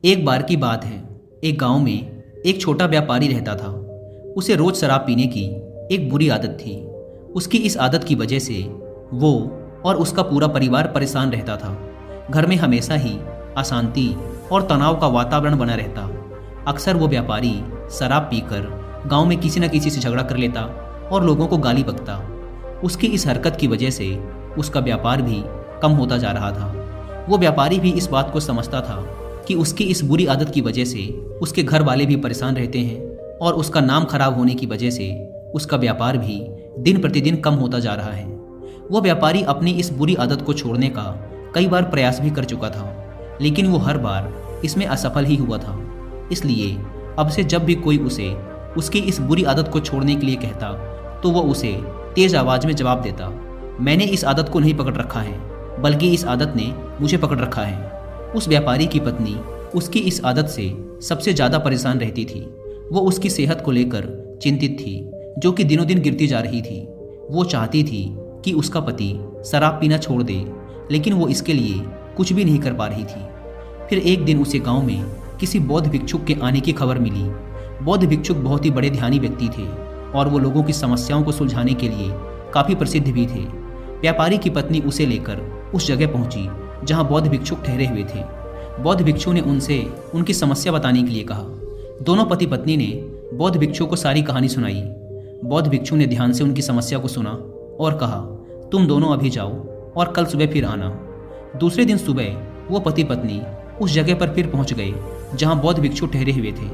एक बार की बात है। एक गांव में एक छोटा व्यापारी रहता था। उसे रोज शराब पीने की एक बुरी आदत थी। उसकी इस आदत की वजह से वो और उसका पूरा परिवार परेशान रहता था। घर में हमेशा ही अशांति और तनाव का वातावरण बना रहता। अक्सर वो व्यापारी शराब पीकर गांव में किसी न किसी से झगड़ा कर लेता और लोगों को गाली बकता। उसकी इस हरकत की वजह से उसका व्यापार भी कम होता जा रहा था। वो व्यापारी भी इस बात को समझता था कि उसकी इस बुरी आदत की वजह से उसके घर वाले भी परेशान रहते हैं और उसका नाम खराब होने की वजह से उसका व्यापार भी दिन प्रतिदिन कम होता जा रहा है। वो व्यापारी अपनी इस बुरी आदत को छोड़ने का कई बार प्रयास भी कर चुका था, लेकिन वो हर बार इसमें असफल ही हुआ था। इसलिए अब से जब भी कोई उसे उसकी इस बुरी आदत को छोड़ने के लिए कहता तो वो उसे तेज आवाज में जवाब देता, मैंने इस आदत को नहीं पकड़ रखा है, बल्कि इस आदत ने मुझे पकड़ रखा है। उस व्यापारी की पत्नी उसकी इस आदत से सबसे ज़्यादा परेशान रहती थी। वो उसकी सेहत को लेकर चिंतित थी, जो कि दिनों दिन गिरती जा रही थी। वो चाहती थी कि उसका पति शराब पीना छोड़ दे, लेकिन वो इसके लिए कुछ भी नहीं कर पा रही थी। फिर एक दिन उसे गांव में किसी बौद्ध भिक्षुक के आने की खबर मिली। बौद्ध भिक्षुक बहुत ही बड़े ध्यानी व्यक्ति थे और वो लोगों की समस्याओं को सुलझाने के लिए काफ़ी प्रसिद्ध भी थे। व्यापारी की पत्नी उसे लेकर उस जगह पहुंची जहां बौद्ध भिक्षुक ठहरे हुए थे। बौद्ध भिक्षु ने उनसे उनकी समस्या बताने के लिए कहा। दोनों पति पत्नी ने बौद्ध भिक्षु को सारी कहानी सुनाई। बौद्ध भिक्षु ने ध्यान से उनकी समस्या को सुना और कहा, तुम दोनों अभी जाओ और कल सुबह फिर आना। दूसरे दिन सुबह वो पति पत्नी उस जगह पर फिर पहुंच गए जहां बौद्ध भिक्षु ठहरे हुए थे।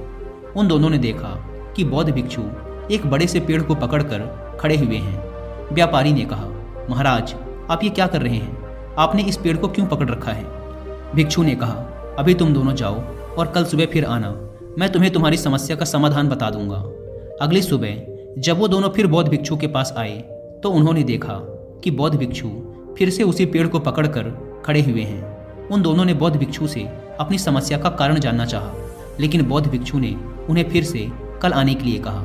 उन दोनों ने देखा कि बौद्ध भिक्षु एक बड़े से पेड़ को पकड़कर खड़े हुए हैं। व्यापारी ने कहा, महाराज, आप ये क्या कर रहे हैं? आपने इस पेड़ को क्यों पकड़ रखा है? भिक्षु ने कहा, अभी तुम दोनों जाओ और कल सुबह फिर आना, मैं तुम्हें तुम्हारी समस्या का समाधान बता दूंगा। अगली सुबह जब वो दोनों फिर बौद्ध भिक्षु के पास आए तो उन्होंने देखा कि बौद्ध भिक्षु फिर से उसी पेड़ को पकड़कर खड़े हुए हैं। उन दोनों ने बौद्ध भिक्षु से अपनी समस्या का कारण जानना चाहा, लेकिन बौद्ध भिक्षु ने उन्हें फिर से कल आने के लिए कहा।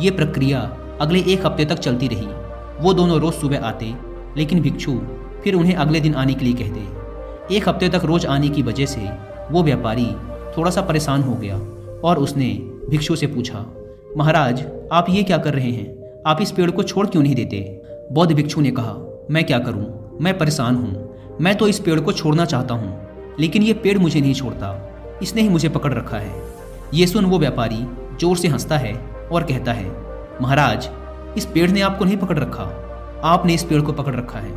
ये प्रक्रिया अगले एक हफ्ते तक चलती रही। वो दोनों रोज सुबह आते, लेकिन भिक्षु फिर उन्हें अगले दिन आने के लिए कहते। एक हफ्ते तक रोज आने की वजह से वो व्यापारी थोड़ा सा परेशान हो गया और उसने भिक्षु से पूछा, महाराज, आप ये क्या कर रहे हैं? आप इस पेड़ को छोड़ क्यों नहीं देते? बौद्ध भिक्षु ने कहा, मैं क्या करूं, मैं परेशान हूं। मैं तो इस पेड़ को छोड़ना चाहता हूं, लेकिन ये पेड़ मुझे नहीं छोड़ता, इसने ही मुझे पकड़ रखा है। ये सुन वो व्यापारी जोर से हंसता है और कहता है, महाराज, इस पेड़ ने आपको नहीं पकड़ रखा, आपने इस पेड़ को पकड़ रखा है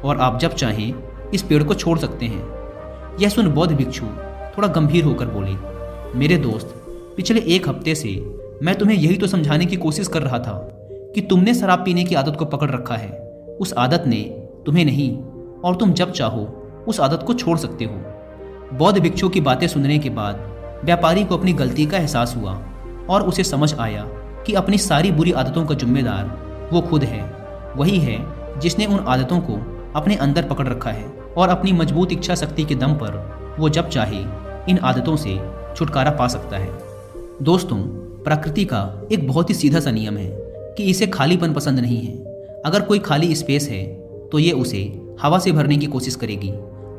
और आप जब चाहें इस पेड़ को छोड़ सकते हैं। यह सुन बौद्ध भिक्षु थोड़ा गंभीर होकर बोले, मेरे दोस्त, पिछले एक हफ्ते से मैं तुम्हें यही तो समझाने की कोशिश कर रहा था कि तुमने शराब पीने की आदत को पकड़ रखा है। उस आदत ने तुम्हें नहीं, और तुम जब चाहो उस आदत को छोड़ सकते हो। बौद्ध भिक्षु की बातें सुनने के बाद व्यापारी को अपनी गलती का एहसास हुआ और उसे समझ आया कि अपनी सारी बुरी आदतों का जिम्मेदार वो खुद है। वही है जिसने उन आदतों को अपने अंदर पकड़ रखा है और अपनी मजबूत इच्छा शक्ति के दम पर वो जब चाहे इन आदतों से छुटकारा पा सकता है। दोस्तों, प्रकृति का एक बहुत ही सीधा सा नियम है कि इसे खालीपन पसंद नहीं है। अगर कोई खाली स्पेस है तो ये उसे हवा से भरने की कोशिश करेगी।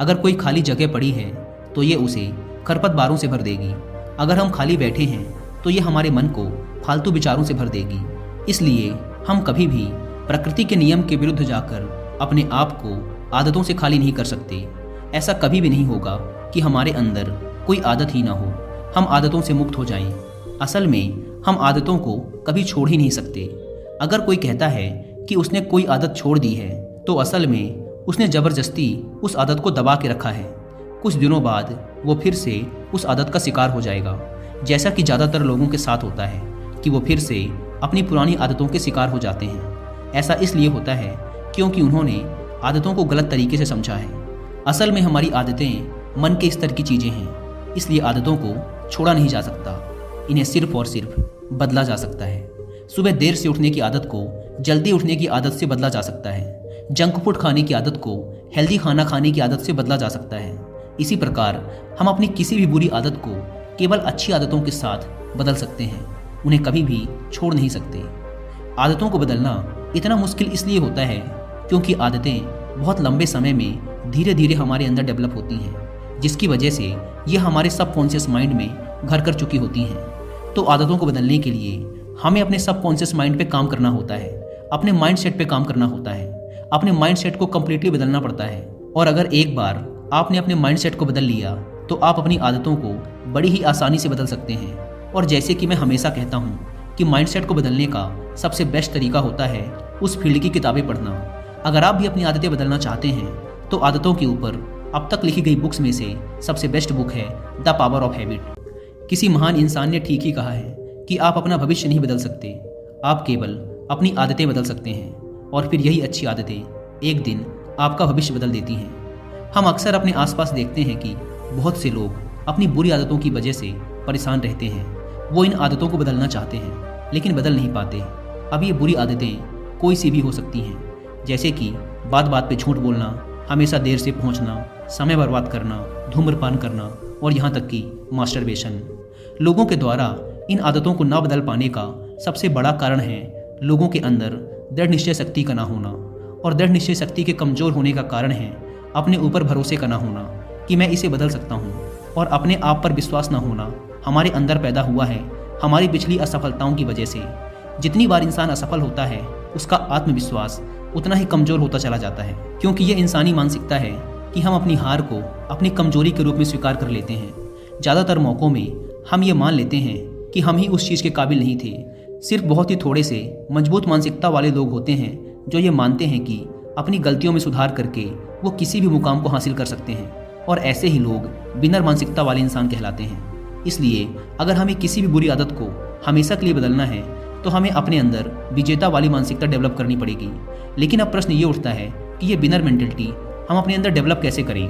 अगर कोई खाली जगह पड़ी है तो ये उसे खरपतवारों से भर देगी। अगर हम खाली बैठे हैं तो ये हमारे मन को फालतू विचारों से भर देगी। इसलिए हम कभी भी प्रकृति के नियम के विरुद्ध जाकर अपने आप को आदतों से खाली नहीं कर सकते। ऐसा कभी भी नहीं होगा कि हमारे अंदर कोई आदत ही ना हो, हम आदतों से मुक्त हो जाएं। असल में हम आदतों को कभी छोड़ ही नहीं सकते। अगर कोई कहता है कि उसने कोई आदत छोड़ दी है तो असल में उसने ज़बरदस्ती उस आदत को दबा के रखा है। कुछ दिनों बाद वो फिर से उस आदत का शिकार हो जाएगा, जैसा कि ज़्यादातर लोगों के साथ होता है कि वो फिर से अपनी पुरानी आदतों के शिकार हो जाते हैं। ऐसा इसलिए होता है क्योंकि उन्होंने आदतों को गलत तरीके से समझा है। असल में हमारी आदतें मन के स्तर की चीज़ें हैं, इसलिए आदतों को छोड़ा नहीं जा सकता, इन्हें सिर्फ और सिर्फ बदला जा सकता है। सुबह देर से उठने की आदत को जल्दी उठने की आदत से बदला जा सकता है। जंक फूड खाने की आदत को हेल्दी खाना खाने की आदत से बदला जा सकता है। इसी प्रकार हम अपनी किसी भी बुरी आदत को केवल अच्छी आदतों के साथ बदल सकते हैं, उन्हें कभी भी छोड़ नहीं सकते। आदतों को बदलना इतना मुश्किल इसलिए होता है क्योंकि आदतें बहुत लंबे समय में धीरे धीरे हमारे अंदर डेवलप होती हैं। जिसकी वजह से ये हमारे सबकॉन्शियस माइंड में घर कर चुकी होती हैं। तो आदतों को बदलने के लिए हमें अपने सबकॉन्शियस माइंड पे काम करना होता है, अपने माइंड सेट पे काम करना होता है, अपने माइंड सेट को कम्प्लीटली बदलना पड़ता है। और अगर एक बार आपने अपने माइंड सेट को बदल लिया तो आप अपनी आदतों को बड़ी ही आसानी से बदल सकते हैं। और जैसे कि मैं हमेशा कहता हूँ कि माइंड सेट को बदलने का सबसे बेस्ट तरीका होता है उस फील्ड की किताबें पढ़ना। अगर आप भी अपनी आदतें बदलना चाहते हैं तो आदतों के ऊपर अब तक लिखी गई बुक्स में से सबसे बेस्ट बुक है द पावर ऑफ हैबिट। किसी महान इंसान ने ठीक ही कहा है कि आप अपना भविष्य नहीं बदल सकते, आप केवल अपनी आदतें बदल सकते हैं। और फिर यही अच्छी आदतें एक दिन आपका भविष्य बदल देती हैं। हम अक्सर अपने आसपास देखते हैं कि बहुत से लोग अपनी बुरी आदतों की वजह से परेशान रहते हैं। वो इन आदतों को बदलना चाहते हैं लेकिन बदल नहीं पाते। अब ये बुरी आदतें कोई सी भी हो सकती हैं, जैसे कि बात बात पे झूठ बोलना, हमेशा देर से पहुंचना, समय बर्बाद करना, धूम्रपान करना और यहाँ तक कि मास्टरबेशन। लोगों के द्वारा इन आदतों को ना बदल पाने का सबसे बड़ा कारण है लोगों के अंदर दृढ़ निश्चय शक्ति का ना होना। और दृढ़ निश्चय शक्ति के कमज़ोर होने का कारण है अपने ऊपर भरोसे का ना होना कि मैं इसे बदल सकता हूँ। और अपने आप पर विश्वास ना होना हमारे अंदर पैदा हुआ है हमारी पिछली असफलताओं की वजह से। जितनी बार इंसान असफल होता है उसका आत्मविश्वास उतना ही कमज़ोर होता चला जाता है, क्योंकि ये इंसानी मानसिकता है कि हम अपनी हार को अपनी कमजोरी के रूप में स्वीकार कर लेते हैं। ज़्यादातर मौक़ों में हम ये मान लेते हैं कि हम ही उस चीज़ के काबिल नहीं थे। सिर्फ बहुत ही थोड़े से मजबूत मानसिकता वाले लोग होते हैं जो ये मानते हैं कि अपनी गलतियों में सुधार करके वो किसी भी मुकाम को हासिल कर सकते हैं। और ऐसे ही लोग विनर मानसिकता वाले इंसान कहलाते हैं। इसलिए अगर हमें किसी भी बुरी आदत को हमेशा के लिए बदलना है तो हमें अपने अंदर विजेता वाली मानसिकता डेवलप करनी पड़ेगी। लेकिन अब प्रश्न ये उठता है कि ये विनर मेंटलिटी हम अपने अंदर डेवलप कैसे करें।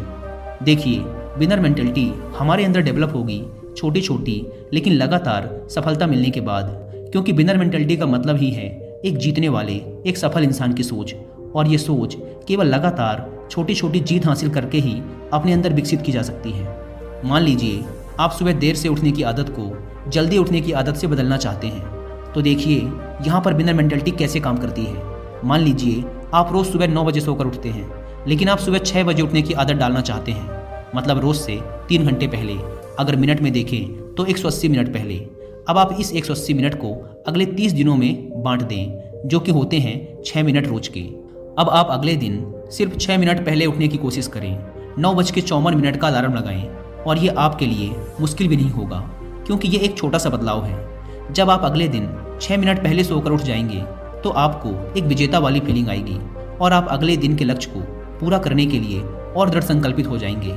देखिए, विनर मेंटलिटी हमारे अंदर डेवलप होगी छोटी छोटी लेकिन लगातार सफलता मिलने के बाद, क्योंकि विनर मेंटलिटी का मतलब ही है एक जीतने वाले, एक सफल इंसान की सोच। और ये सोच केवल लगातार छोटी छोटी जीत हासिल करके ही अपने अंदर विकसित की जा सकती है। मान लीजिए आप सुबह देर से उठने की आदत को जल्दी उठने की आदत से बदलना चाहते हैं, तो देखिए यहाँ पर विनर मेंटलिटी कैसे काम करती है। मान लीजिए आप रोज़ सुबह 9 बजे सोकर उठते हैं, लेकिन आप सुबह 6 बजे उठने की आदत डालना चाहते हैं, मतलब रोज़ से 3 घंटे पहले। अगर मिनट में देखें तो 180 मिनट पहले। अब आप इस 180 मिनट को अगले 30 दिनों में बांट दें, जो कि होते हैं 6 मिनट रोज के। अब आप अगले दिन सिर्फ 6 मिनट पहले उठने की कोशिश करें, 9:54 का अलार्म लगाएं। और ये आपके लिए मुश्किल भी नहीं होगा, क्योंकि ये एक छोटा सा बदलाव है। जब आप अगले दिन 6 मिनट पहले सोकर उठ जाएंगे तो आपको एक विजेता वाली फीलिंग आएगी और आप अगले दिन के लक्ष्य को पूरा करने के लिए और दृढ़ संकल्पित हो जाएंगे।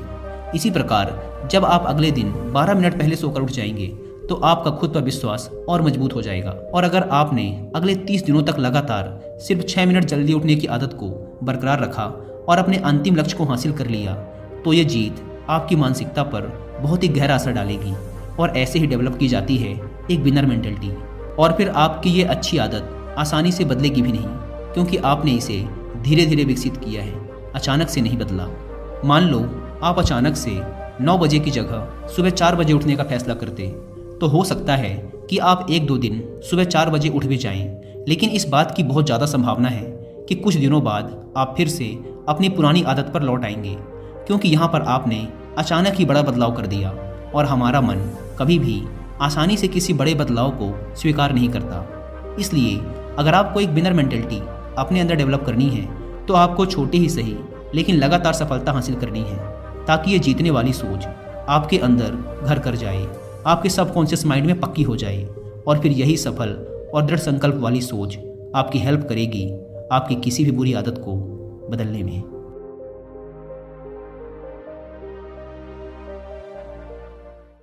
इसी प्रकार जब आप अगले दिन 12 मिनट पहले सोकर उठ जाएंगे तो आपका खुद पर विश्वास और मजबूत हो जाएगा। और अगर आपने अगले 30 दिनों तक लगातार सिर्फ 6 मिनट जल्दी उठने की आदत को बरकरार रखा और अपने अंतिम लक्ष्य को हासिल कर लिया, तो ये जीत आपकी मानसिकता पर बहुत ही गहरा असर डालेगी। और ऐसे ही डेवलप की जाती है एक विनर मेंटलिटी। और फिर आपकी ये अच्छी आदत आसानी से बदलेगी भी नहीं, क्योंकि आपने इसे धीरे धीरे विकसित किया है, अचानक से नहीं बदला। मान लो आप अचानक से 9 बजे की जगह सुबह 4 बजे उठने का फैसला करते, तो हो सकता है कि आप 1-2 दिन सुबह 4 बजे उठ भी जाएं। लेकिन इस बात की बहुत ज़्यादा संभावना है कि कुछ दिनों बाद आप फिर से अपनी पुरानी आदत पर लौट आएंगे, क्योंकि यहाँ पर आपने अचानक ही बड़ा बदलाव कर दिया। और हमारा मन कभी भी आसानी से किसी बड़े बदलाव को स्वीकार नहीं करता। इसलिए अगर आपको एक विनर मेंटलिटी अपने अंदर डेवलप करनी है तो आपको छोटी ही सही लेकिन लगातार सफलता हासिल करनी है, ताकि ये जीतने वाली सोच आपके अंदर घर कर जाए, आपके सबकॉन्शियस माइंड में पक्की हो जाए। और फिर यही सफल और दृढ़ संकल्प वाली सोच आपकी हेल्प करेगी आपकी किसी भी बुरी आदत को बदलने में।